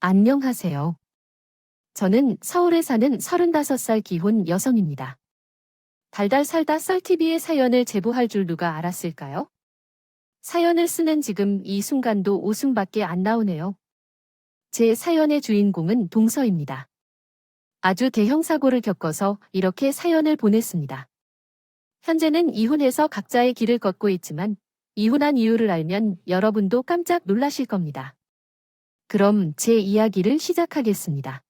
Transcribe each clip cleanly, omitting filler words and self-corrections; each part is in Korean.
안녕하세요. 저는 서울에 사는 35살 기혼 여성입니다. 달달 살다 썰TV의 사연을 제보할 줄 누가 알았을까요? 사연을 쓰는 지금 이 순간도 웃음밖에 안 나오네요. 제 사연의 주인공은 동서입니다. 아주 대형 사고를 겪어서 이렇게 사연을 보냈습니다. 현재는 이혼해서 각자의 길을 걷고 있지만 이혼한 이유를 알면 여러분도 깜짝 놀라실 겁니다. 그럼 제 이야기를 시작하겠습니다.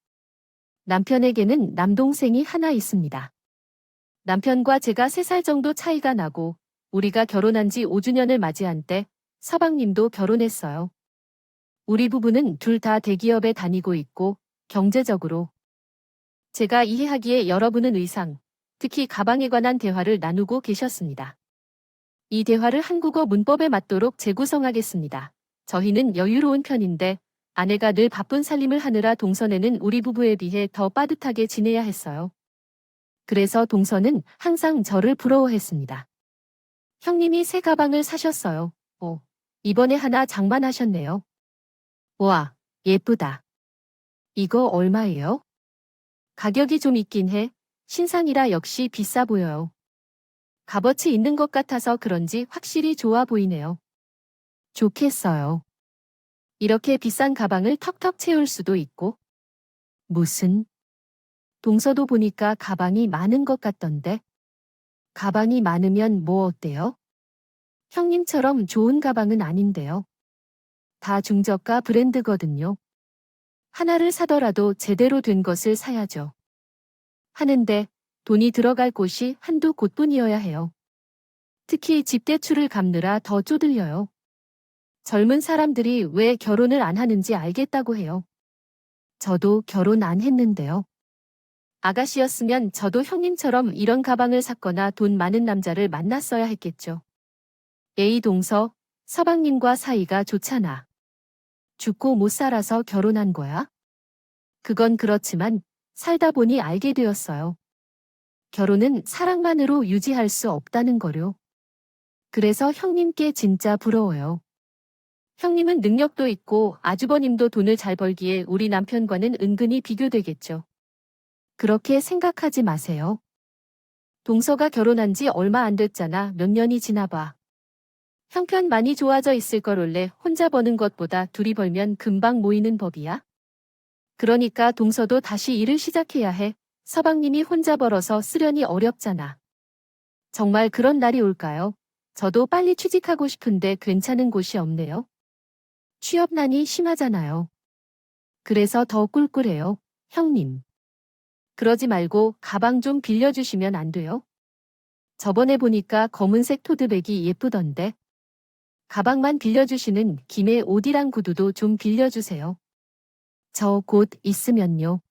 남편에게는 남동생이 하나 있습니다. 남편과 제가 3살 정도 차이가 나고 우리가 결혼한 지 5주년을 맞이한 때 서방님도 결혼했어요. 우리 부부는 둘 다 대기업에 다니고 있고 경제적으로 제가 이해하기에 여러분은 의상, 특히 가방에 관한 대화를 나누고 계셨습니다. 이 대화를 한국어 문법에 맞도록 재구성하겠습니다. 저희는 여유로운 편인데 아내가 늘 바쁜 살림을 하느라 동선에는 우리 부부에 비해 더 빠듯하게 지내야 했어요. 그래서 동서는 항상 저를 부러워했습니다. 형님이 새 가방을 사셨어요. 이번에 하나 장만하셨네요. 와, 예쁘다. 이거 얼마예요? 가격이 좀 있긴 해. 신상이라 역시 비싸 보여요. 값어치 있는 것 같아서 그런지 확실히 좋아 보이네요. 좋겠어요. 이렇게 비싼 가방을 턱턱 채울 수도 있고. 무슨? 동서도 보니까 가방이 많은 것 같던데. 가방이 많으면 뭐 어때요? 형님처럼 좋은 가방은 아닌데요. 다 중저가 브랜드거든요. 하나를 사더라도 제대로 된 것을 사야죠. 하는데 돈이 들어갈 곳이 한두 곳뿐이어야 해요. 특히 집 대출을 갚느라 더 쪼들려요. 젊은 사람들이 왜 결혼을 안 하는지 알겠다고 해요. 저도 결혼 안 했는데요. 아가씨였으면 저도 형님처럼 이런 가방을 샀거나 돈 많은 남자를 만났어야 했겠죠. 에이 동서, 서방님과 사이가 좋잖아. 죽고 못 살아서 결혼한 거야? 그건 그렇지만 살다 보니 알게 되었어요. 결혼은 사랑만으로 유지할 수 없다는 거요. 그래서 형님께 진짜 부러워요. 형님은 능력도 있고 아주버님도 돈을 잘 벌기에 우리 남편과는 은근히 비교되겠죠. 그렇게 생각하지 마세요. 동서가 결혼한 지 얼마 안 됐잖아. 몇 년이 지나봐. 형편 많이 좋아져 있을 걸 원래 혼자 버는 것보다 둘이 벌면 금방 모이는 법이야. 그러니까 동서도 다시 일을 시작해야 해. 서방님이 혼자 벌어서 쓰려니 어렵잖아. 정말 그런 날이 올까요? 저도 빨리 취직하고 싶은데 괜찮은 곳이 없네요. 취업난이 심하잖아요. 그래서 더 꿀꿀해요, 형님. 그러지 말고 가방 좀 빌려주시면 안 돼요? 저번에 보니까 검은색 토드백이 예쁘던데. 가방만 빌려주시는 김에 옷이랑 구두도 좀 빌려주세요. 저 곧 있으면요.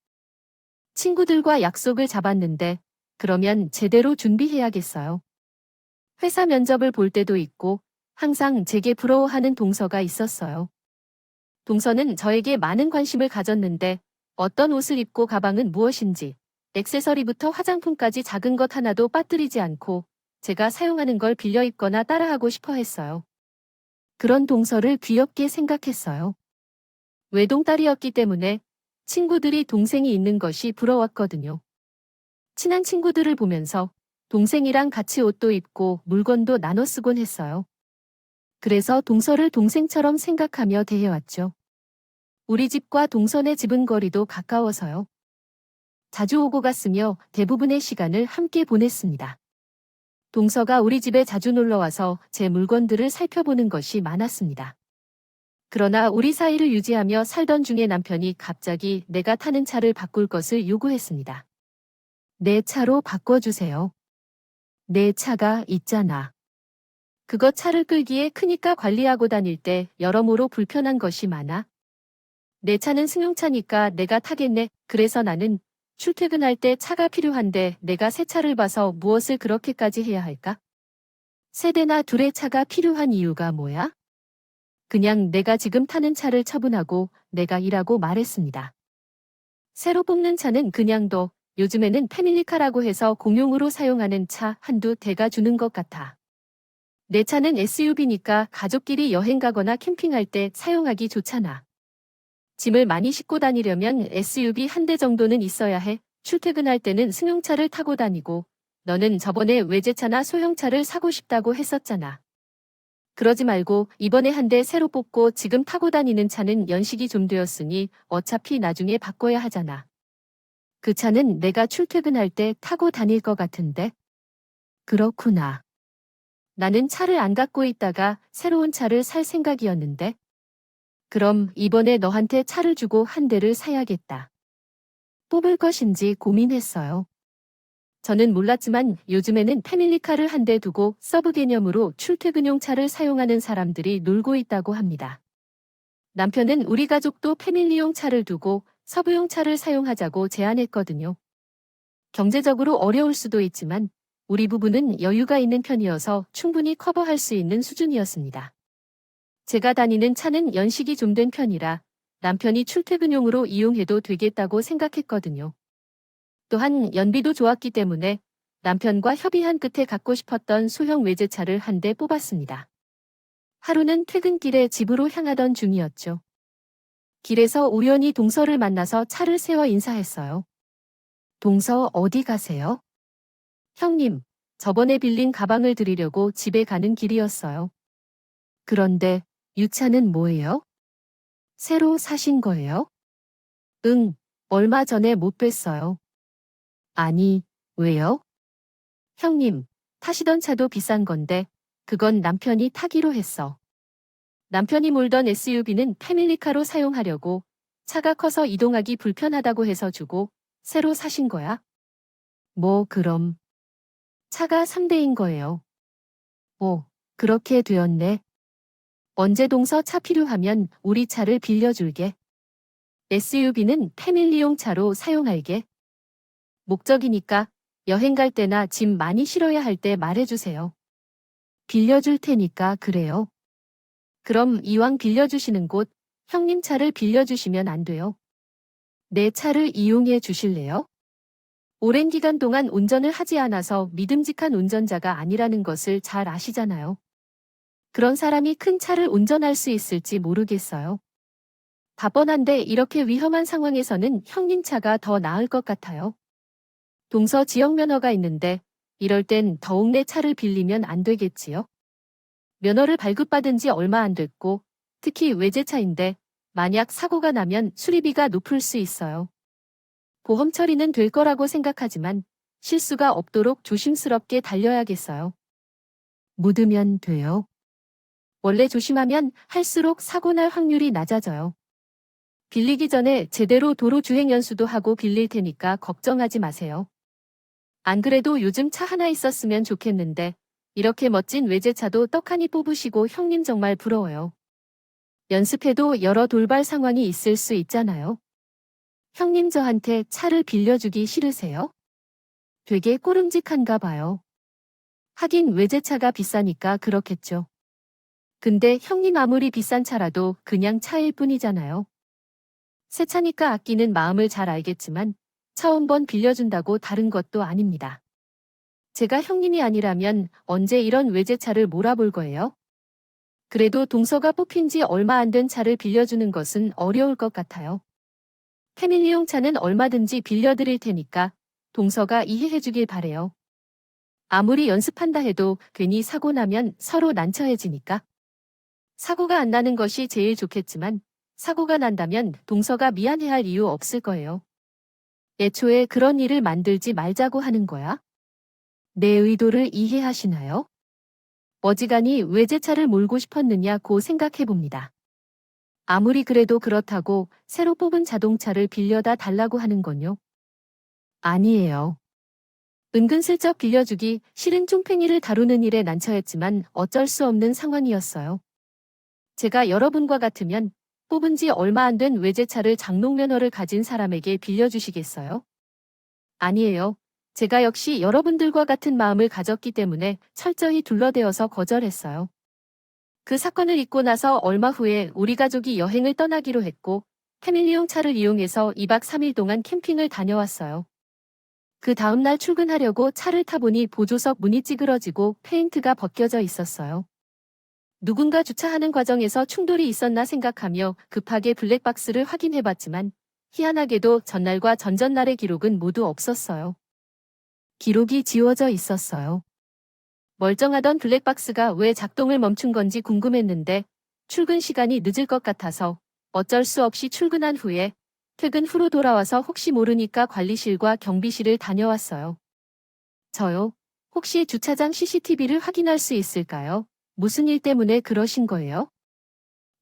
친구들과 약속을 잡았는데 그러면 제대로 준비해야겠어요. 회사 면접을 볼 때도 있고 항상 제게 부러워하는 동서가 있었어요. 동서는 저에게 많은 관심을 가졌는데 어떤 옷을 입고 가방은 무엇인지, 액세서리부터 화장품까지 작은 것 하나도 빠뜨리지 않고 제가 사용하는 걸 빌려 입거나 따라하고 싶어 했어요. 그런 동서를 귀엽게 생각했어요. 외동딸이었기 때문에 친구들이 동생이 있는 것이 부러웠거든요. 친한 친구들을 보면서 동생이랑 같이 옷도 입고 물건도 나눠 쓰곤 했어요. 그래서 동서를 동생처럼 생각하며 대해왔죠. 우리 집과 동선의 집은 거리도 가까워서요. 자주 오고 갔으며 대부분의 시간을 함께 보냈습니다. 동서가 우리 집에 자주 놀러와서 제 물건들을 살펴보는 것이 많았습니다. 그러나 우리 사이를 유지하며 살던 중에 남편이 갑자기 내가 타는 차를 바꿀 것을 요구했습니다. 내 차로 바꿔주세요. 내 차가 있잖아. 그거 차를 끌기에 크니까 관리하고 다닐 때 여러모로 불편한 것이 많아. 내 차는 승용차니까 내가 타겠네. 그래서 나는 출퇴근할 때 차가 필요한데 내가 새 차를 봐서 무엇을 그렇게까지 해야 할까? 세 대나 둘의 차가 필요한 이유가 뭐야? 그냥 내가 지금 타는 차를 처분하고 내가 일하고 말했습니다. 새로 뽑는 차는 그냥 둬. 요즘에는 패밀리카라고 해서 공용으로 사용하는 차 한두 대가 주는 것 같아. 내 차는 SUV니까 가족끼리 여행 가거나 캠핑할 때 사용하기 좋잖아. 짐을 많이 싣고 다니려면 SUV 한 대 정도는 있어야 해. 출퇴근할 때는 승용차를 타고 다니고, 너는 저번에 외제차나 소형차를 사고 싶다고 했었잖아. 그러지 말고 이번에 한 대 새로 뽑고 지금 타고 다니는 차는 연식이 좀 되었으니 어차피 나중에 바꿔야 하잖아. 그 차는 내가 출퇴근할 때 타고 다닐 것 같은데? 그렇구나. 나는 차를 안 갖고 있다가 새로운 차를 살 생각이었는데? 그럼 이번에 너한테 차를 주고 한 대를 사야겠다. 뽑을 것인지 고민했어요. 저는 몰랐지만 요즘에는 패밀리카를 한 대 두고 서브 개념으로 출퇴근용 차를 사용하는 사람들이 놀고 있다고 합니다. 남편은 우리 가족도 패밀리용 차를 두고 서브용 차를 사용하자고 제안했거든요. 경제적으로 어려울 수도 있지만 우리 부부는 여유가 있는 편이어서 충분히 커버할 수 있는 수준이었습니다. 제가 다니는 차는 연식이 좀 된 편이라 남편이 출퇴근용으로 이용해도 되겠다고 생각했거든요. 또한 연비도 좋았기 때문에 남편과 협의한 끝에 갖고 싶었던 소형 외제차를 한 대 뽑았습니다. 하루는 퇴근길에 집으로 향하던 중이었죠. 길에서 우연히 동서를 만나서 차를 세워 인사했어요. 동서 어디 가세요? 형님, 저번에 빌린 가방을 드리려고 집에 가는 길이었어요. 그런데 유차는 뭐예요? 새로 사신 거예요? 응, 얼마 전에 못 뵀어요. 아니, 왜요? 형님, 타시던 차도 비싼 건데, 그건 남편이 타기로 했어. 남편이 몰던 SUV는 패밀리카로 사용하려고 차가 커서 이동하기 불편하다고 해서 주고 새로 사신 거야? 뭐, 그럼. 차가 3대인 거예요. 오, 그렇게 되었네. 언제 동서 차 필요하면 우리 차를 빌려줄게. SUV는 패밀리용 차로 사용할게. 목적이니까 여행 갈 때나 짐 많이 실어야 할 때 말해주세요. 빌려줄 테니까 그래요. 그럼 이왕 빌려주시는 곳 형님 차를 빌려주시면 안 돼요. 내 차를 이용해 주실래요? 오랜 기간 동안 운전을 하지 않아서 믿음직한 운전자가 아니라는 것을 잘 아시잖아요. 그런 사람이 큰 차를 운전할 수 있을지 모르겠어요. 답뻔한데 이렇게 위험한 상황에서는 형님 차가 더 나을 것 같아요. 동서 지역 면허가 있는데 이럴 땐 더욱 내 차를 빌리면 안 되겠지요? 면허를 발급받은 지 얼마 안 됐고 특히 외제차인데 만약 사고가 나면 수리비가 높을 수 있어요. 보험 처리는 될 거라고 생각하지만 실수가 없도록 조심스럽게 달려야겠어요. 묻으면 돼요. 원래 조심하면 할수록 사고 날 확률이 낮아져요. 빌리기 전에 제대로 도로 주행 연수도 하고 빌릴 테니까 걱정하지 마세요. 안 그래도 요즘 차 하나 있었으면 좋겠는데 이렇게 멋진 외제차도 떡하니 뽑으시고 형님 정말 부러워요. 연습해도 여러 돌발 상황이 있을 수 있잖아요. 형님 저한테 차를 빌려주기 싫으세요? 되게 꼬름직한가 봐요. 하긴 외제차가 비싸니까 그렇겠죠. 근데 형님 아무리 비싼 차라도 그냥 차일 뿐이잖아요. 새 차니까 아끼는 마음을 잘 알겠지만 차 한 번 빌려준다고 다른 것도 아닙니다. 제가 형님이 아니라면 언제 이런 외제차를 몰아볼 거예요? 그래도 동서가 뽑힌 지 얼마 안 된 차를 빌려주는 것은 어려울 것 같아요. 패밀리용 차는 얼마든지 빌려드릴 테니까 동서가 이해해주길 바래요. 아무리 연습한다 해도 괜히 사고 나면 서로 난처해지니까. 사고가 안 나는 것이 제일 좋겠지만 사고가 난다면 동서가 미안해할 이유 없을 거예요. 애초에 그런 일을 만들지 말자고 하는 거야. 내 의도를 이해하시나요? 어지간히 외제차를 몰고 싶었느냐고 생각해봅니다. 아무리 그래도 그렇다고 새로 뽑은 자동차를 빌려다 달라고 하는 건요? 아니에요. 은근슬쩍 빌려주기 싫은 쫌팽이를 다루는 일에 난처했지만 어쩔 수 없는 상황이었어요. 제가 여러분과 같으면 뽑은 지 얼마 안 된 외제차를 장롱면허를 가진 사람에게 빌려주시겠어요? 아니에요. 제가 역시 여러분들과 같은 마음을 가졌기 때문에 철저히 둘러대어서 거절했어요. 그 사건을 잊고 나서 얼마 후에 우리 가족이 여행을 떠나기로 했고 패밀리용 차를 이용해서 2박 3일 동안 캠핑을 다녀왔어요. 그 다음날 출근하려고 차를 타보니 보조석 문이 찌그러지고 페인트가 벗겨져 있었어요. 누군가 주차하는 과정에서 충돌이 있었나 생각하며 급하게 블랙박스를 확인해봤지만 희한하게도 전날과 전전날의 기록은 모두 없었어요. 기록이 지워져 있었어요. 멀쩡하던 블랙박스가 왜 작동을 멈춘 건지 궁금했는데 출근 시간이 늦을 것 같아서 어쩔 수 없이 출근한 후에 퇴근 후로 돌아와서 혹시 모르니까 관리실과 경비실을 다녀왔어요. 저요? 혹시 주차장 CCTV를 확인할 수 있을까요? 무슨 일 때문에 그러신 거예요?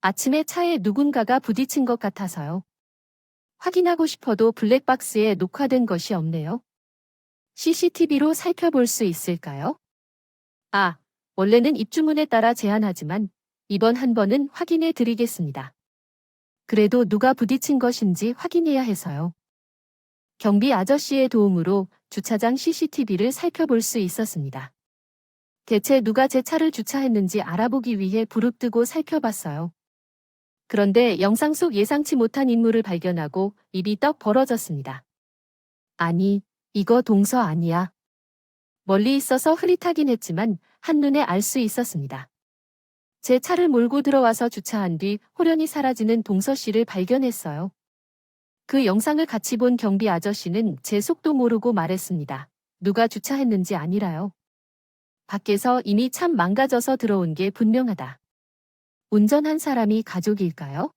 아침에 차에 누군가가 부딪힌 것 같아서요. 확인하고 싶어도 블랙박스에 녹화된 것이 없네요. CCTV로 살펴볼 수 있을까요? 아, 원래는 입주문에 따라 제한하지만 이번 한 번은 확인해 드리겠습니다. 그래도 누가 부딪힌 것인지 확인해야 해서요. 경비 아저씨의 도움으로 주차장 CCTV를 살펴볼 수 있었습니다. 대체 누가 제 차를 주차했는지 알아보기 위해 부릅뜨고 살펴봤어요. 그런데 영상 속 예상치 못한 인물을 발견하고 입이 떡 벌어졌습니다. 아니, 이거 동서 아니야. 멀리 있어서 흐릿하긴 했지만 한눈에 알 수 있었습니다. 제 차를 몰고 들어와서 주차한 뒤 호련히 사라지는 동서 씨를 발견했어요. 그 영상을 같이 본 경비 아저씨는 제 속도 모르고 말했습니다. 누가 주차했는지 아니라요. 밖에서 이미 참 망가져서 들어온 게 분명하다. 운전한 사람이 가족일까요?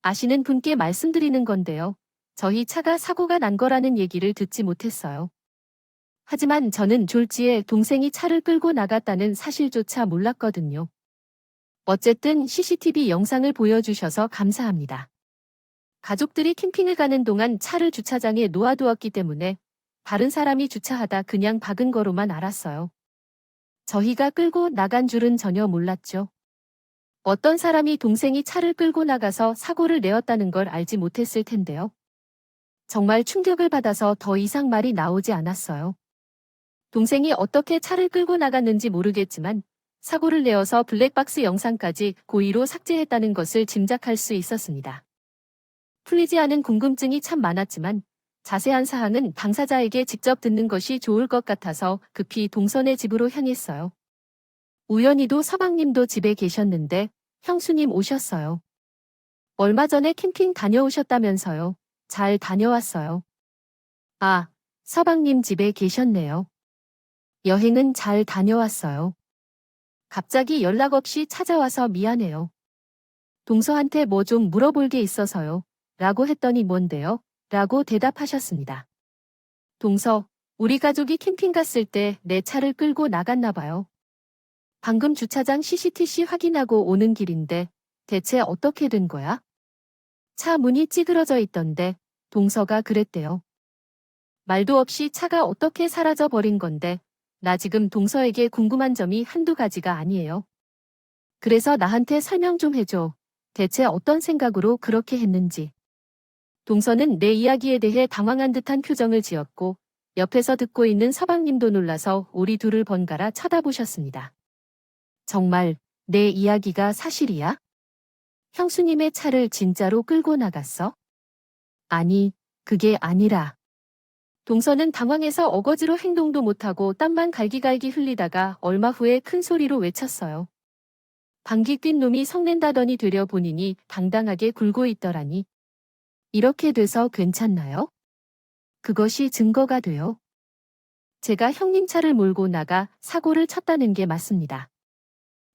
아시는 분께 말씀드리는 건데요. 저희 차가 사고가 난 거라는 얘기를 듣지 못했어요. 하지만 저는 졸지에 동생이 차를 끌고 나갔다는 사실조차 몰랐거든요. 어쨌든 CCTV 영상을 보여주셔서 감사합니다. 가족들이 캠핑을 가는 동안 차를 주차장에 놓아두었기 때문에 다른 사람이 주차하다 그냥 박은 거로만 알았어요. 저희가 끌고 나간 줄은 전혀 몰랐죠. 어떤 사람이 동생이 차를 끌고 나가서 사고를 내었다는 걸 알지 못했을 텐데요. 정말 충격을 받아서 더 이상 말이 나오지 않았어요. 동생이 어떻게 차를 끌고 나갔는지 모르겠지만 사고를 내어서 블랙박스 영상까지 고의로 삭제했다는 것을 짐작할 수 있었습니다. 풀리지 않은 궁금증이 참 많았지만 자세한 사항은 당사자에게 직접 듣는 것이 좋을 것 같아서 급히 동선의 집으로 향했어요. 우연히도 서방님도 집에 계셨는데 형수님 오셨어요. 얼마 전에 캠핑 다녀오셨다면서요. 잘 다녀왔어요. 아, 서방님 집에 계셨네요. 여행은 잘 다녀왔어요. 갑자기 연락 없이 찾아와서 미안해요. 동서한테 뭐 좀 물어볼 게 있어서요. 라고 했더니 뭔데요? 라고 대답하셨습니다. 동서, 우리 가족이 캠핑 갔을 때 내 차를 끌고 나갔나 봐요. 방금 주차장 CCTV 확인하고 오는 길인데 대체 어떻게 된 거야? 차 문이 찌그러져 있던데 동서가 그랬대요. 말도 없이 차가 어떻게 사라져 버린 건데 나 지금 동서에게 궁금한 점이 한두 가지가 아니에요. 그래서 나한테 설명 좀 해줘. 대체 어떤 생각으로 그렇게 했는지. 동서는 내 이야기에 대해 당황한 듯한 표정을 지었고 옆에서 듣고 있는 서방님도 놀라서 우리 둘을 번갈아 쳐다보셨습니다. 정말 내 이야기가 사실이야? 형수님의 차를 진짜로 끌고 나갔어? 아니, 그게 아니라. 동서는 당황해서 어거지로 행동도 못하고 땀만 갈기갈기 흘리다가 얼마 후에 큰 소리로 외쳤어요. 방귀 뀐 놈이 성낸다더니 되려 본인이 당당하게 굴고 있더라니. 이렇게 돼서 괜찮나요? 그것이 증거가 돼요. 제가 형님 차를 몰고 나가 사고를 쳤다는 게 맞습니다.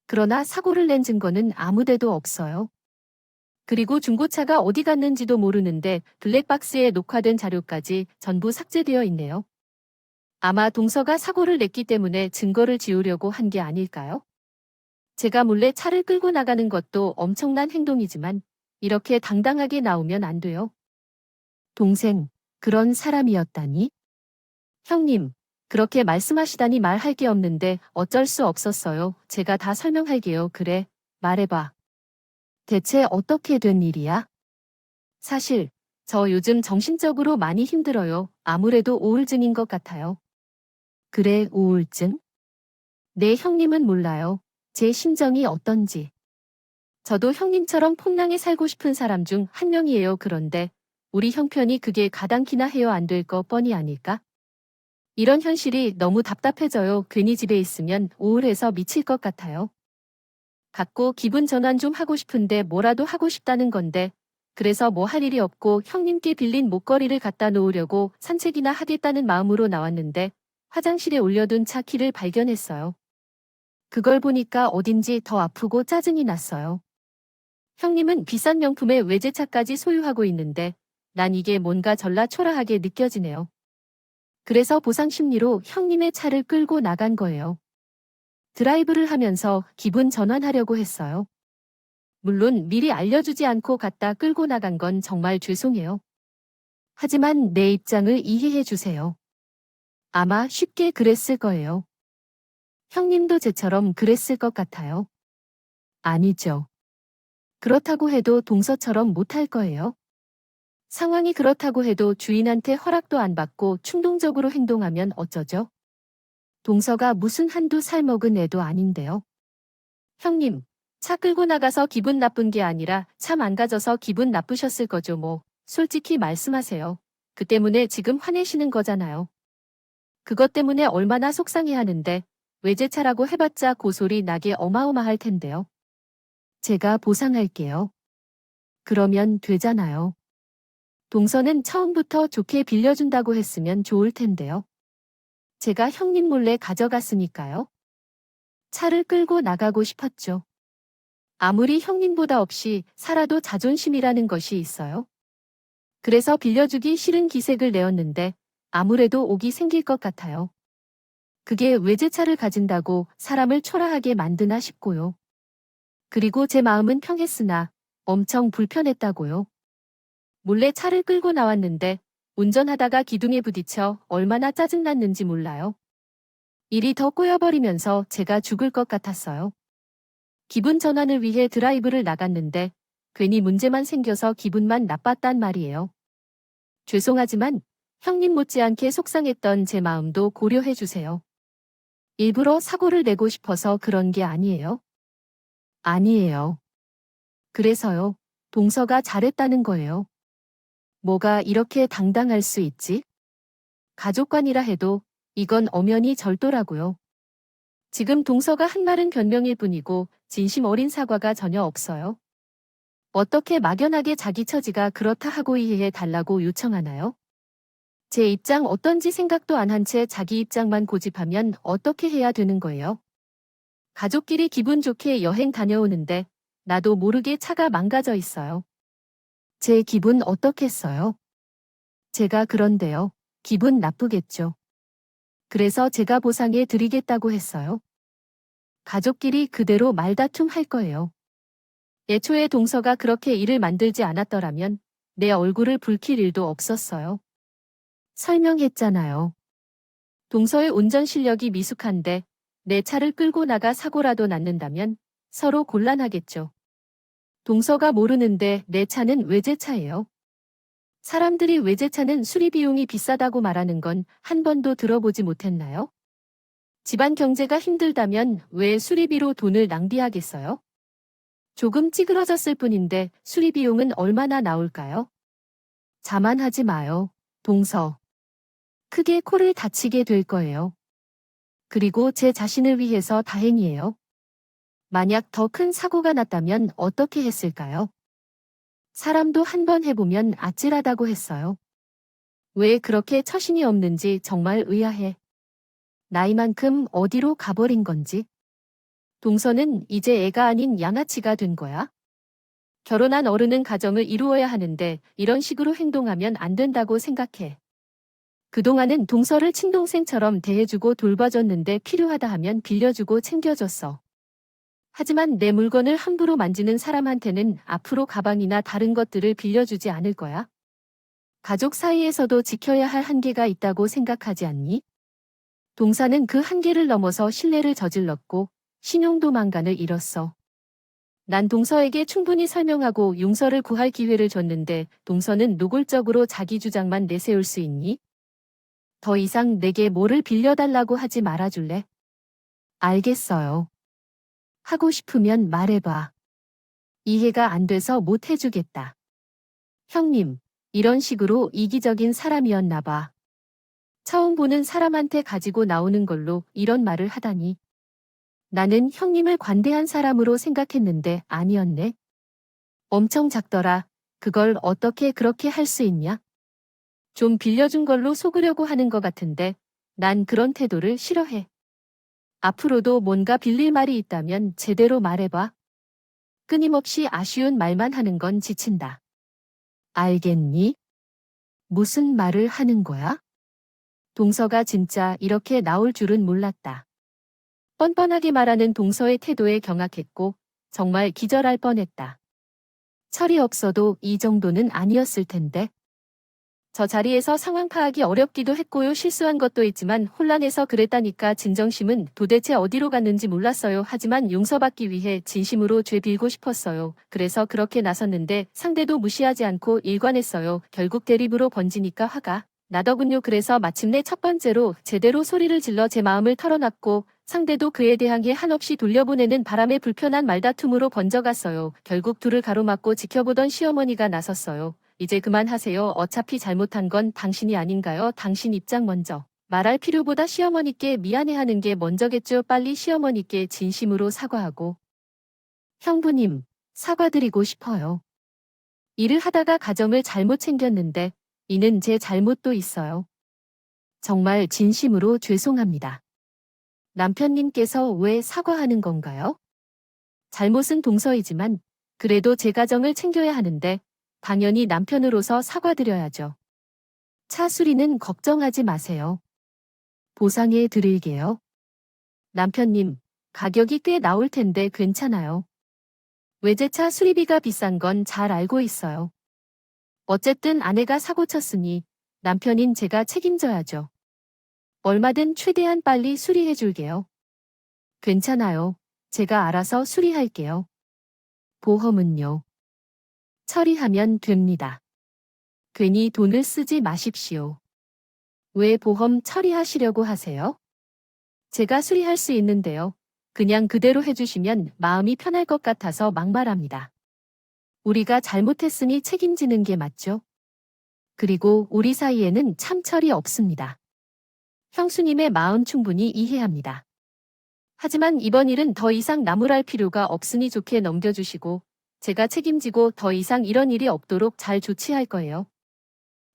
그러나 사고를 낸 증거는 아무데도 없어요. 그리고 중고차가 어디 갔는지도 모르는데 블랙박스에 녹화된 자료까지 전부 삭제되어 있네요. 아마 동서가 사고를 냈기 때문에 증거를 지우려고 한 게 아닐까요? 제가 몰래 차를 끌고 나가는 것도 엄청난 행동이지만 이렇게 당당하게 나오면 안 돼요. 동생, 그런 사람이었다니? 형님, 그렇게 말씀하시다니 말할 게 없는데 어쩔 수 없었어요. 제가 다 설명할게요. 그래, 말해봐. 대체 어떻게 된 일이야? 사실, 저 요즘 정신적으로 많이 힘들어요. 아무래도 우울증인 것 같아요. 그래, 우울증? 네, 형님은 몰라요. 제 심정이 어떤지. 저도 형님처럼 폼랑에 살고 싶은 사람 중 한 명이에요. 그런데 우리 형편이 그게 가당키나 해요. 안 될 거 뻔히 아닐까? 이런 현실이 너무 답답해져요. 괜히 집에 있으면 우울해서 미칠 것 같아요. 갖고 기분 전환 좀 하고 싶은데 뭐라도 하고 싶다는 건데 그래서 뭐 할 일이 없고 형님께 빌린 목걸이를 갖다 놓으려고 산책이나 하겠다는 마음으로 나왔는데 화장실에 올려둔 차 키를 발견했어요. 그걸 보니까 어딘지 더 아프고 짜증이 났어요. 형님은 비싼 명품의 외제차까지 소유하고 있는데 난 이게 뭔가 전라초라하게 느껴지네요. 그래서 보상 심리로 형님의 차를 끌고 나간 거예요. 드라이브를 하면서 기분 전환하려고 했어요. 물론 미리 알려주지 않고 갖다 끌고 나간 건 정말 죄송해요. 하지만 내 입장을 이해해 주세요. 아마 쉽게 그랬을 거예요. 형님도 제처럼 그랬을 것 같아요. 아니죠. 그렇다고 해도 동서처럼 못할 거예요. 상황이 그렇다고 해도 주인한테 허락도 안 받고 충동적으로 행동하면 어쩌죠? 동서가 무슨 한두 살 먹은 애도 아닌데요. 형님, 차 끌고 나가서 기분 나쁜 게 아니라 차 망가져서 기분 나쁘셨을 거죠 뭐. 솔직히 말씀하세요. 그 때문에 지금 화내시는 거잖아요. 그것 때문에 얼마나 속상해하는데 외제차라고 해봤자 고소리 나게 어마어마할 텐데요. 제가 보상할게요. 그러면 되잖아요. 동서는 처음부터 좋게 빌려준다고 했으면 좋을 텐데요. 제가 형님 몰래 가져갔으니까요. 차를 끌고 나가고 싶었죠. 아무리 형님보다 없이 살아도 자존심이라는 것이 있어요. 그래서 빌려주기 싫은 기색을 내었는데 아무래도 옥이 생길 것 같아요. 그게 외제차를 가진다고 사람을 초라하게 만드나 싶고요. 그리고 제 마음은 평했으나 엄청 불편했다고요. 몰래 차를 끌고 나왔는데 운전하다가 기둥에 부딪혀 얼마나 짜증났는지 몰라요. 일이 더 꼬여버리면서 제가 죽을 것 같았어요. 기분 전환을 위해 드라이브를 나갔는데 괜히 문제만 생겨서 기분만 나빴단 말이에요. 죄송하지만 형님 못지않게 속상했던 제 마음도 고려해 주세요. 일부러 사고를 내고 싶어서 그런 게 아니에요. 아니에요. 그래서요. 동서가 잘했다는 거예요. 뭐가 이렇게 당당할 수 있지? 가족관이라 해도 이건 엄연히 절도라고요. 지금 동서가 한 말은 변명일 뿐이고 진심 어린 사과가 전혀 없어요. 어떻게 막연하게 자기 처지가 그렇다 하고 이해해 달라고 요청하나요? 제 입장 어떤지 생각도 안 한 채 자기 입장만 고집하면 어떻게 해야 되는 거예요? 가족끼리 기분 좋게 여행 다녀오는데 나도 모르게 차가 망가져 있어요. 제 기분 어떻겠어요? 제가 그런데요. 기분 나쁘겠죠. 그래서 제가 보상해 드리겠다고 했어요. 가족끼리 그대로 말다툼 할 거예요. 애초에 동서가 그렇게 일을 만들지 않았더라면 내 얼굴을 붉힐 일도 없었어요. 설명했잖아요. 동서의 운전 실력이 미숙한데 내 차를 끌고 나가 사고라도 났는다면 서로 곤란하겠죠. 동서가 모르는데 내 차는 외제차예요. 사람들이 외제차는 수리 비용이 비싸다고 말하는 건 한 번도 들어보지 못했나요? 집안 경제가 힘들다면 왜 수리비로 돈을 낭비하겠어요? 조금 찌그러졌을 뿐인데 수리 비용은 얼마나 나올까요? 자만하지 마요, 동서. 크게 코를 다치게 될 거예요. 그리고 제 자신을 위해서 다행이에요. 만약 더 큰 사고가 났다면 어떻게 했을까요? 사람도 한 번 해보면 아찔하다고 했어요. 왜 그렇게 처신이 없는지 정말 의아해. 나이만큼 어디로 가버린 건지. 동서는 이제 애가 아닌 양아치가 된 거야? 결혼한 어른은 가정을 이루어야 하는데 이런 식으로 행동하면 안 된다고 생각해. 그동안은 동서를 친동생처럼 대해주고 돌봐줬는데 필요하다 하면 빌려주고 챙겨줬어. 하지만 내 물건을 함부로 만지는 사람한테는 앞으로 가방이나 다른 것들을 빌려주지 않을 거야. 가족 사이에서도 지켜야 할 한계가 있다고 생각하지 않니? 동사는 그 한계를 넘어서 신뢰를 저질렀고 신용도망간을 잃었어. 난 동서에게 충분히 설명하고 용서를 구할 기회를 줬는데 동서는 노골적으로 자기 주장만 내세울 수 있니? 더 이상 내게 뭐를 빌려달라고 하지 말아줄래? 알겠어요. 하고 싶으면 말해봐. 이해가 안 돼서 못 해주겠다. 형님, 이런 식으로 이기적인 사람이었나 봐. 처음 보는 사람한테 가지고 나오는 걸로 이런 말을 하다니. 나는 형님을 관대한 사람으로 생각했는데 아니었네. 엄청 작더라. 그걸 어떻게 그렇게 할 수 있냐? 좀 빌려준 걸로 속으려고 하는 것 같은데 난 그런 태도를 싫어해. 앞으로도 뭔가 빌릴 말이 있다면 제대로 말해봐. 끊임없이 아쉬운 말만 하는 건 지친다. 알겠니? 무슨 말을 하는 거야? 동서가 진짜 이렇게 나올 줄은 몰랐다. 뻔뻔하게 말하는 동서의 태도에 경악했고 정말 기절할 뻔했다. 철이 없어도 이 정도는 아니었을 텐데. 저 자리에서 상황 파악이 어렵기도 했고요. 실수한 것도 있지만 혼란해서 그랬다니까. 진정심은 도대체 어디로 갔는지 몰랐어요. 하지만 용서받기 위해 진심으로 죄 빌고 싶었어요. 그래서 그렇게 나섰는데 상대도 무시하지 않고 일관했어요. 결국 대립으로 번지니까 화가 나더군요. 그래서 마침내 첫 번째로 제대로 소리를 질러 제 마음을 털어놨고 상대도 그에 대한 게 한없이 돌려보내는 바람에 불편한 말다툼으로 번져갔어요. 결국 둘을 가로막고 지켜보던 시어머니가 나섰어요. 이제 그만하세요. 어차피 잘못한 건 당신이 아닌가요? 당신 입장 먼저. 말할 필요보다 시어머니께 미안해하는 게 먼저겠죠. 빨리 시어머니께 진심으로 사과하고. 형부님, 사과드리고 싶어요. 일을 하다가 가정을 잘못 챙겼는데 이는 제 잘못도 있어요. 정말 진심으로 죄송합니다. 남편님께서 왜 사과하는 건가요? 잘못은 동서이지만 그래도 제 가정을 챙겨야 하는데 당연히 남편으로서 사과드려야죠. 차 수리는 걱정하지 마세요. 보상해 드릴게요. 남편님, 가격이 꽤 나올 텐데 괜찮아요. 외제차 수리비가 비싼 건 잘 알고 있어요. 어쨌든 아내가 사고 쳤으니 남편인 제가 책임져야죠. 얼마든 최대한 빨리 수리해 줄게요. 괜찮아요. 제가 알아서 수리할게요. 보험은요? 처리하면 됩니다. 괜히 돈을 쓰지 마십시오. 왜 보험 처리하시려고 하세요? 제가 수리할 수 있는데요. 그냥 그대로 해주시면 마음이 편할 것 같아서 막말합니다. 우리가 잘못했으니 책임지는 게 맞죠? 그리고 우리 사이에는 참철이 없습니다. 형수님의 마음 충분히 이해합니다. 하지만 이번 일은 더 이상 나무랄 필요가 없으니 좋게 넘겨주시고 제가 책임지고 더 이상 이런 일이 없도록 잘 조치할 거예요.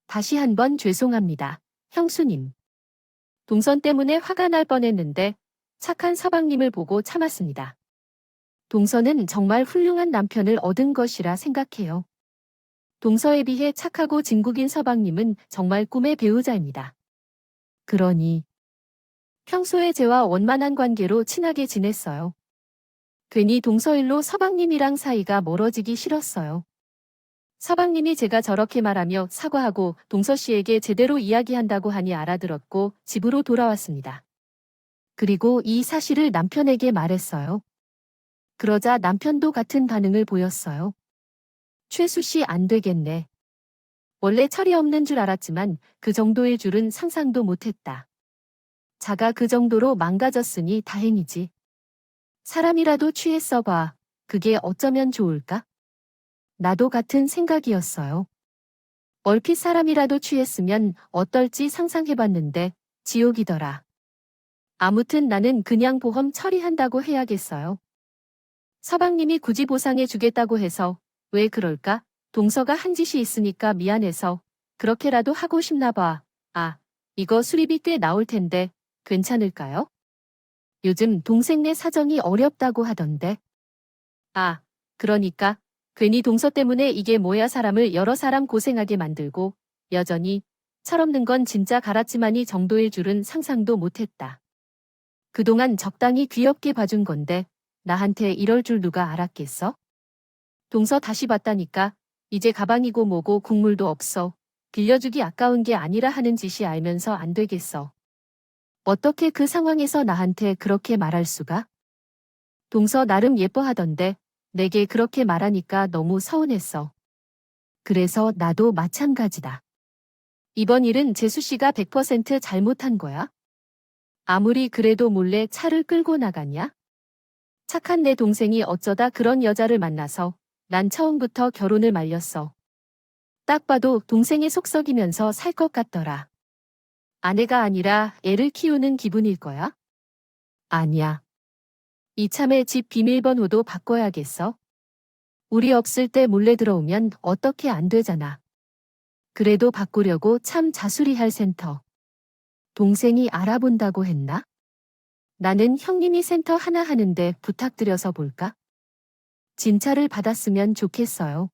다시 한번 죄송합니다. 형수님. 동선 때문에 화가 날 뻔했는데 착한 서방님을 보고 참았습니다. 동서는 정말 훌륭한 남편을 얻은 것이라 생각해요. 동서에 비해 착하고 진국인 서방님은 정말 꿈의 배우자입니다. 그러니 평소에 저와 원만한 관계로 친하게 지냈어요. 괜히 동서일로 서방님이랑 사이가 멀어지기 싫었어요. 서방님이 제가 저렇게 말하며 사과하고 동서 씨에게 제대로 이야기한다고 하니 알아들었고 집으로 돌아왔습니다. 그리고 이 사실을 남편에게 말했어요. 그러자 남편도 같은 반응을 보였어요. 최수 씨 안 되겠네. 원래 철이 없는 줄 알았지만 그 정도일 줄은 상상도 못했다. 자가 그 정도로 망가졌으니 다행이지. 사람이라도 취했어 봐. 그게 어쩌면 좋을까? 나도 같은 생각이었어요. 얼핏 사람이라도 취했으면 어떨지 상상해봤는데 지옥이더라. 아무튼 나는 그냥 보험 처리한다고 해야겠어요. 서방님이 굳이 보상해 주겠다고 해서 왜 그럴까? 동서가 한 짓이 있으니까 미안해서 그렇게라도 하고 싶나 봐. 아, 이거 수리비 꽤 나올 텐데 괜찮을까요? 요즘 동생네 사정이 어렵다고 하던데. 아, 그러니까 괜히 동서 때문에 이게 뭐야 사람을 여러 사람 고생하게 만들고 여전히 철없는 건 진짜 가라지마니 정도일 줄은 상상도 못했다. 그동안 적당히 귀엽게 봐준 건데 나한테 이럴 줄 누가 알았겠어? 동서 다시 봤다니까 이제 가방이고 뭐고 국물도 없어. 빌려주기 아까운 게 아니라 하는 짓이 알면서 안 되겠어. 어떻게 그 상황에서 나한테 그렇게 말할 수가? 동서 나름 예뻐하던데 내게 그렇게 말하니까 너무 서운했어. 그래서 나도 마찬가지다. 이번 일은 재수 씨가 100% 잘못한 거야? 아무리 그래도 몰래 차를 끌고 나갔냐? 착한 내 동생이 어쩌다 그런 여자를 만나서 난 처음부터 결혼을 말렸어. 딱 봐도 동생의 속썩이면서 살 것 같더라. 아내가 아니라 애를 키우는 기분일 거야? 아니야. 이참에 집 비밀번호도 바꿔야겠어. 우리 없을 때 몰래 들어오면 어떻게 안 되잖아. 그래도 바꾸려고 참 자수리할 센터. 동생이 알아본다고 했나? 나는 형님이 센터 하나 하는데 부탁드려서 볼까? 진찰을 받았으면 좋겠어요.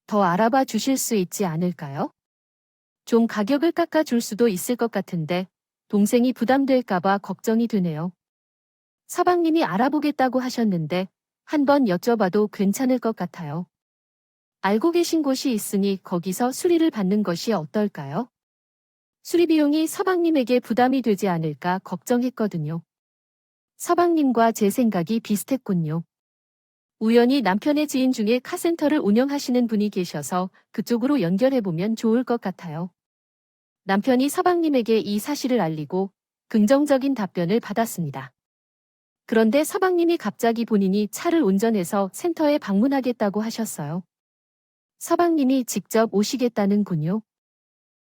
더 알아봐 주실 수 있지 않을까요? 좀 가격을 깎아줄 수도 있을 것 같은데 동생이 부담될까봐 걱정이 되네요. 서방님이 알아보겠다고 하셨는데 한번 여쭤봐도 괜찮을 것 같아요. 알고 계신 곳이 있으니 거기서 수리를 받는 것이 어떨까요? 수리 비용이 서방님에게 부담이 되지 않을까 걱정했거든요. 서방님과 제 생각이 비슷했군요. 우연히 남편의 지인 중에 카센터를 운영하시는 분이 계셔서 그쪽으로 연결해보면 좋을 것 같아요. 남편이 서방님에게 이 사실을 알리고 긍정적인 답변을 받았습니다. 그런데 서방님이 갑자기 본인이 차를 운전해서 센터에 방문하겠다고 하셨어요. 서방님이 직접 오시겠다는군요.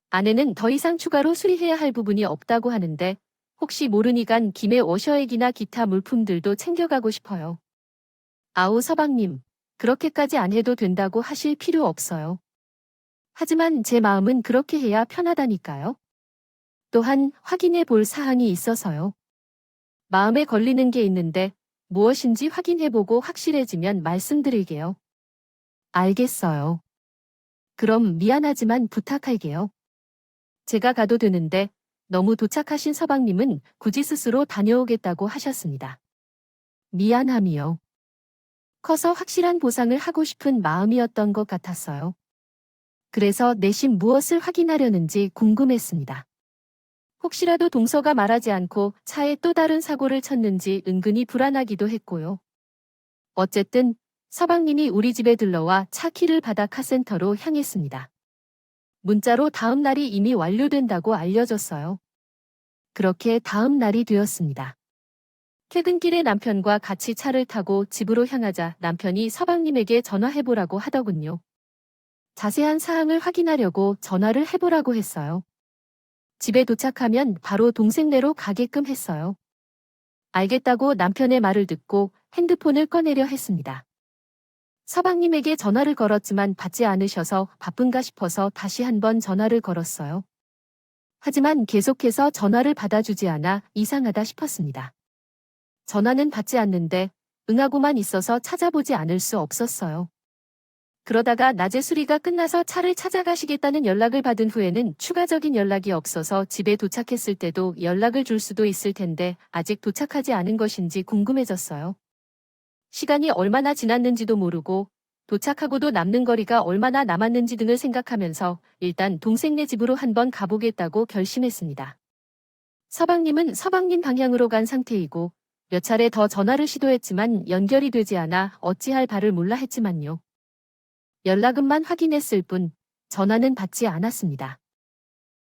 아내는 더 이상 추가로 수리해야 할 부분이 없다고 하는데 혹시 모르니깐 김에 워셔액이나 기타 물품들도 챙겨가고 싶어요. 아우 서방님, 그렇게까지 안 해도 된다고 하실 필요 없어요. 하지만 제 마음은 그렇게 해야 편하다니까요. 또한 확인해 볼 사항이 있어서요. 마음에 걸리는 게 있는데 무엇인지 확인해보고 확실해지면 말씀드릴게요. 알겠어요. 그럼 미안하지만 부탁할게요. 제가 가도 되는데 너무 도착하신 서방님은 굳이 스스로 다녀오겠다고 하셨습니다. 미안함이요. 커서 확실한 보상을 하고 싶은 마음이었던 것 같았어요. 그래서 내심 무엇을 확인하려는지 궁금했습니다. 혹시라도 동서가 말하지 않고 차에 또 다른 사고를 쳤는지 은근히 불안하기도 했고요. 어쨌든 서방님이 우리 집에 들러와 차 키를 받아 카센터로 향했습니다. 문자로 다음 날이 이미 완료된다고 알려줬어요. 그렇게 다음 날이 되었습니다. 퇴근길에 남편과 같이 차를 타고 집으로 향하자 남편이 서방님에게 전화해보라고 하더군요. 자세한 사항을 확인하려고 전화를 해보라고 했어요. 집에 도착하면 바로 동생네로 가게끔 했어요. 알겠다고 남편의 말을 듣고 핸드폰을 꺼내려 했습니다. 서방님에게 전화를 걸었지만 받지 않으셔서 바쁜가 싶어서 다시 한번 전화를 걸었어요. 하지만 계속해서 전화를 받아주지 않아 이상하다 싶었습니다. 전화는 받지 않는데 응하고만 있어서 찾아보지 않을 수 없었어요. 그러다가 낮에 수리가 끝나서 차를 찾아가시겠다는 연락을 받은 후에는 추가적인 연락이 없어서 집에 도착했을 때도 연락을 줄 수도 있을 텐데 아직 도착하지 않은 것인지 궁금해졌어요. 시간이 얼마나 지났는지도 모르고 도착하고도 남는 거리가 얼마나 남았는지 등을 생각하면서 일단 동생네 집으로 한번 가보겠다고 결심했습니다. 서방님은 서방님 방향으로 간 상태이고 몇 차례 더 전화를 시도했지만 연결이 되지 않아 어찌할 바를 몰라 했지만요. 연락은만 확인했을 뿐 전화는 받지 않았습니다.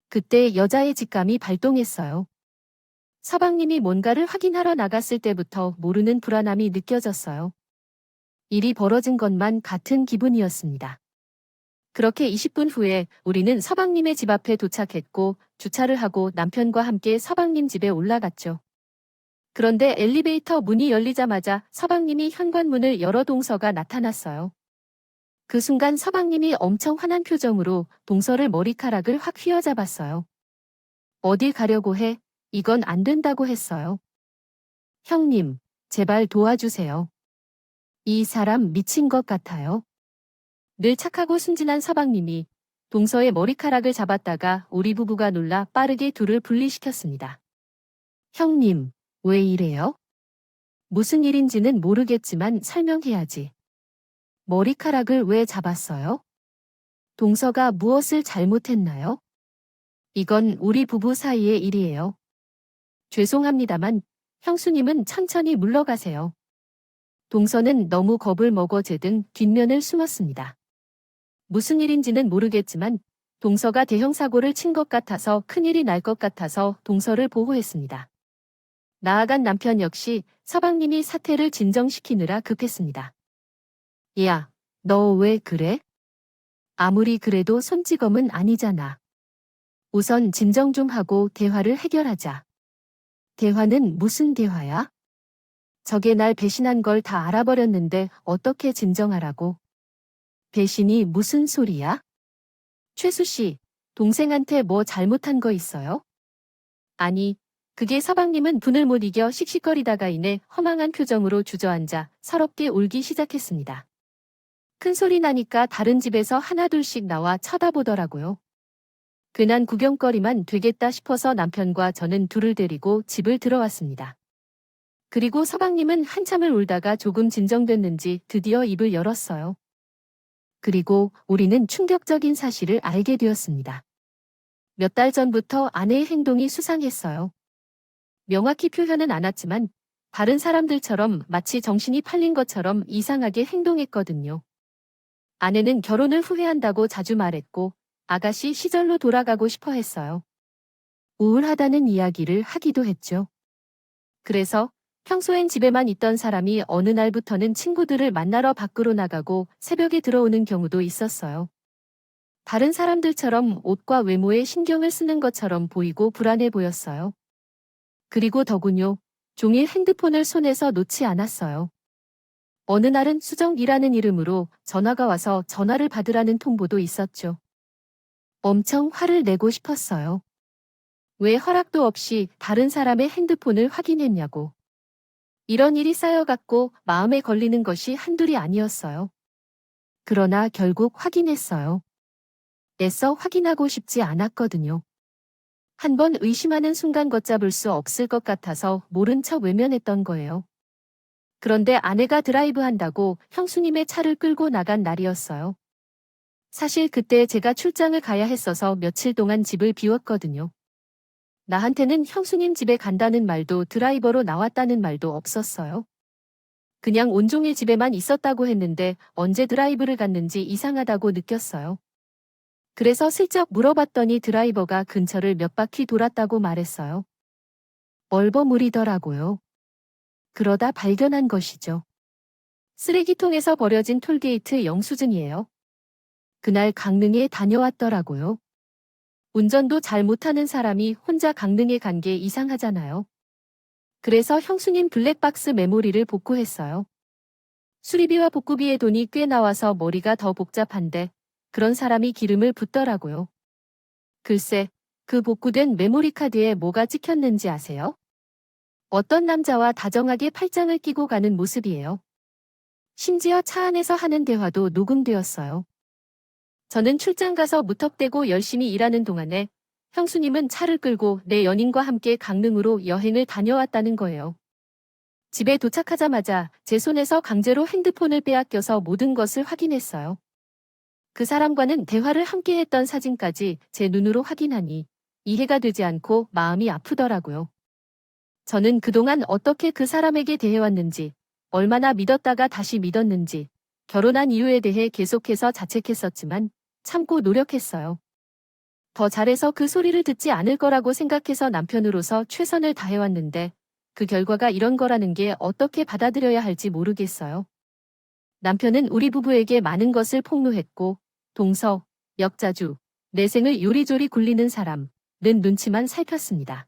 그때 여자의 직감이 발동했어요. 서방님이 뭔가를 확인하러 나갔을 때부터 모르는 불안함이 느껴졌어요. 일이 벌어진 것만 같은 기분이었습니다. 그렇게 20분 후에 우리는 서방님의 집 앞에 도착했고 주차를 하고 남편과 함께 서방님 집에 올라갔죠. 그런데 엘리베이터 문이 열리자마자 서방님이 현관문을 열어 동서가 나타났어요. 그 순간 서방님이 엄청 화난 표정으로 동서를 머리카락을 확 휘어잡았어요. 어디 가려고 해? 이건 안 된다고 했어요. 형님, 제발 도와주세요. 이 사람 미친 것 같아요. 늘 착하고 순진한 서방님이 동서의 머리카락을 잡았다가 우리 부부가 놀라 빠르게 둘을 분리시켰습니다. 형님, 왜 이래요? 무슨 일인지는 모르겠지만 설명해야지. 머리카락을 왜 잡았어요? 동서가 무엇을 잘못했나요? 이건 우리 부부 사이의 일이에요. 죄송합니다만 형수님은 천천히 물러가세요. 동서는 너무 겁을 먹어 제등 뒷면을 숨었습니다. 무슨 일인지는 모르겠지만 동서가 대형 사고를 친 것 같아서 큰일이 날 것 같아서 동서를 보호했습니다. 나아간 남편 역시 서방님이 사태를 진정시키느라 급했습니다. 야, 너 왜 그래? 아무리 그래도 손찌검은 아니잖아. 우선 진정 좀 하고 대화를 해결하자. 대화는 무슨 대화야? 저게 날 배신한 걸 다 알아버렸는데 어떻게 진정하라고. 배신이 무슨 소리야? 최수 씨, 동생한테 뭐 잘못한 거 있어요? 아니, 그게 서방님은 분을 못 이겨 씩씩거리다가 이내 허망한 표정으로 주저앉아 서럽게 울기 시작했습니다. 큰 소리 나니까 다른 집에서 하나둘씩 나와 쳐다보더라고요. 괜한 구경거리만 되겠다 싶어서 남편과 저는 둘을 데리고 집을 들어왔습니다. 그리고 서방님은 한참을 울다가 조금 진정됐는지 드디어 입을 열었어요. 그리고 우리는 충격적인 사실을 알게 되었습니다. 몇 달 전부터 아내의 행동이 수상했어요. 명확히 표현은 않았지만 다른 사람들처럼 마치 정신이 팔린 것처럼 이상하게 행동했거든요. 아내는 결혼을 후회한다고 자주 말했고 아가씨 시절로 돌아가고 싶어 했어요. 우울하다는 이야기를 하기도 했죠. 그래서 평소엔 집에만 있던 사람이 어느 날부터는 친구들을 만나러 밖으로 나가고 새벽에 들어오는 경우도 있었어요. 다른 사람들처럼 옷과 외모에 신경을 쓰는 것처럼 보이고 불안해 보였어요. 그리고 더군요, 종일 핸드폰을 손에서 놓지 않았어요. 어느 날은 수정이라는 이름으로 전화가 와서 전화를 받으라는 통보도 있었죠. 엄청 화를 내고 싶었어요. 왜 허락도 없이 다른 사람의 핸드폰을 확인했냐고. 이런 일이 쌓여갔고 마음에 걸리는 것이 한둘이 아니었어요. 그러나 결국 확인했어요. 애써 확인하고 싶지 않았거든요. 한번 의심하는 순간 걷잡을 수 없을 것 같아서 모른 척 외면했던 거예요. 그런데 아내가 드라이브한다고 형수님의 차를 끌고 나간 날이었어요. 사실 그때 제가 출장을 가야 했어서 며칠 동안 집을 비웠거든요. 나한테는 형수님 집에 간다는 말도 드라이버로 나왔다는 말도 없었어요. 그냥 온종일 집에만 있었다고 했는데 언제 드라이브를 갔는지 이상하다고 느꼈어요. 그래서 슬쩍 물어봤더니 드라이버가 근처를 몇 바퀴 돌았다고 말했어요. 얼버무리더라고요. 그러다 발견한 것이죠. 쓰레기통에서 버려진 톨게이트 영수증이에요. 그날 강릉에 다녀왔더라고요. 운전도 잘 못하는 사람이 혼자 강릉에 간 게 이상하잖아요. 그래서 형수님 블랙박스 메모리를 복구했어요. 수리비와 복구비의 돈이 꽤 나와서 머리가 더 복잡한데 그런 사람이 기름을 붓더라고요. 글쎄, 그 복구된 메모리 카드에 뭐가 찍혔는지 아세요? 어떤 남자와 다정하게 팔짱을 끼고 가는 모습이에요. 심지어 차 안에서 하는 대화도 녹음되었어요. 저는 출장 가서 무턱대고 열심히 일하는 동안에 형수님은 차를 끌고 내 연인과 함께 강릉으로 여행을 다녀왔다는 거예요. 집에 도착하자마자 제 손에서 강제로 핸드폰을 빼앗겨서 모든 것을 확인했어요. 그 사람과는 대화를 함께 했던 사진까지 제 눈으로 확인하니 이해가 되지 않고 마음이 아프더라고요. 저는 그동안 어떻게 그 사람에게 대해왔는지, 얼마나 믿었다가 다시 믿었는지, 결혼한 이유에 대해 계속해서 자책했었지만 참고 노력했어요. 더 잘해서 그 소리를 듣지 않을 거라고 생각해서 남편으로서 최선을 다해왔는데 그 결과가 이런 거라는 게 어떻게 받아들여야 할지 모르겠어요. 남편은 우리 부부에게 많은 것을 폭로했고 동서, 역자주, 내생을 요리조리 굴리는 사람은 눈치만 살폈습니다.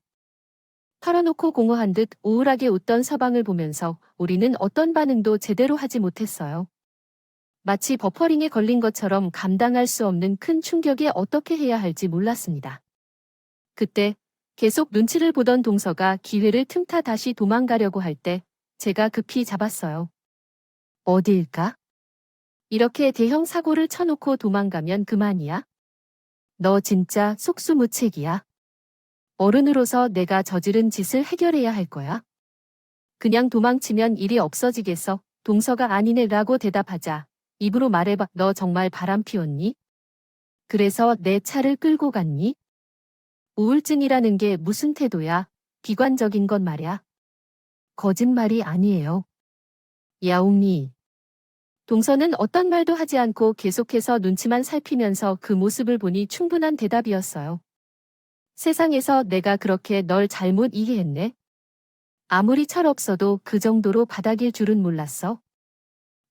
털어놓고 공허한 듯 우울하게 웃던 서방을 보면서 우리는 어떤 반응도 제대로 하지 못했어요. 마치 버퍼링에 걸린 것처럼 감당할 수 없는 큰 충격에 어떻게 해야 할지 몰랐습니다. 그때 계속 눈치를 보던 동서가 기회를 틈타 다시 도망가려고 할 때 제가 급히 잡았어요. 어디일까? 이렇게 대형 사고를 쳐놓고 도망가면 그만이야? 너 진짜 속수무책이야. 어른으로서 내가 저지른 짓을 해결해야 할 거야. 그냥 도망치면 일이 없어지겠어. 동서가 아니네 라고 대답하자. 입으로 말해봐. 너 정말 바람 피웠니? 그래서 내 차를 끌고 갔니? 우울증이라는 게 무슨 태도야? 비관적인 건 말야. 거짓말이 아니에요. 야옹니. 동서는 어떤 말도 하지 않고 계속해서 눈치만 살피면서 그 모습을 보니 충분한 대답이었어요. 세상에서 내가 그렇게 널 잘못 이해했네. 아무리 철없어도 그 정도로 바닥일 줄은 몰랐어.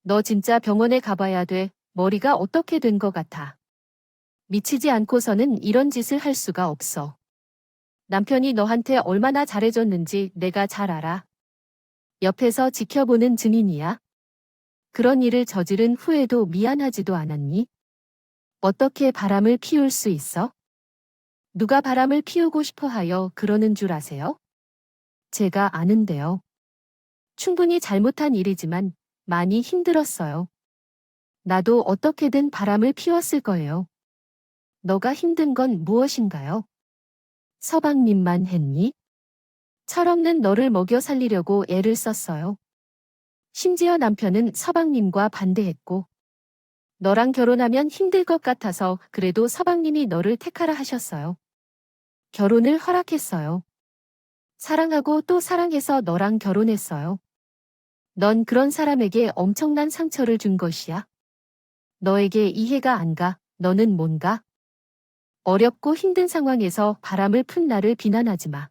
너 진짜 병원에 가봐야 돼. 머리가 어떻게 된 것 같아. 미치지 않고서는 이런 짓을 할 수가 없어. 남편이 너한테 얼마나 잘해줬는지 내가 잘 알아. 옆에서 지켜보는 증인이야. 그런 일을 저지른 후에도 미안하지도 않았니? 어떻게 바람을 피울 수 있어? 누가 바람을 피우고 싶어 하여 그러는 줄 아세요? 제가 아는데요. 충분히 잘못한 일이지만 많이 힘들었어요. 나도 어떻게든 바람을 피웠을 거예요. 너가 힘든 건 무엇인가요? 서방님만 했니? 철없는 너를 먹여 살리려고 애를 썼어요. 심지어 남편은 서방님과 반대했고, 너랑 결혼하면 힘들 것 같아서 그래도 서방님이 너를 택하라 하셨어요. 결혼을 허락했어요. 사랑하고 또 사랑해서 너랑 결혼했어요. 넌 그런 사람에게 엄청난 상처를 준 것이야. 너에게 이해가 안 가. 너는 뭔가? 어렵고 힘든 상황에서 바람을 푼 나를 비난하지 마.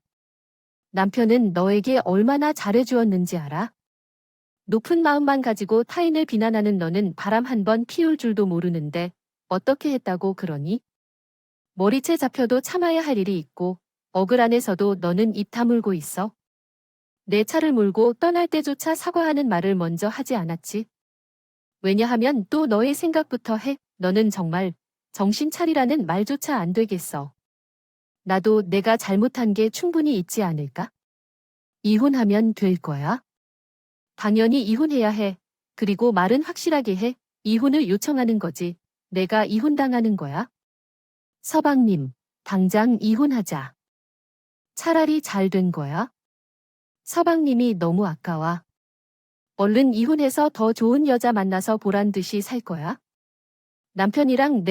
남편은 너에게 얼마나 잘해주었는지 알아? 높은 마음만 가지고 타인을 비난하는 너는 바람 한 번 피울 줄도 모르는데 어떻게 했다고 그러니? 머리채 잡혀도 참아야 할 일이 있고 억울 안에서도 너는 입 다물고 있어. 내 차를 몰고 떠날 때조차 사과하는 말을 먼저 하지 않았지. 왜냐하면 또 너의 생각부터 해. 너는 정말 정신 차리라는 말조차 안 되겠어. 나도 내가 잘못한 게 충분히 있지 않을까? 이혼하면 될 거야? 당연히 이혼해야 해. 그리고 말은 확실하게 해. 이혼을 요청하는 거지. 내가 이혼당하는 거야? 서방님, 당장 이혼하자. 차라리 잘 된 거야? 서방님이 너무 아까워. 얼른 이혼해서 더 좋은 여자 만나서 보란 듯이 살 거야? 남편이랑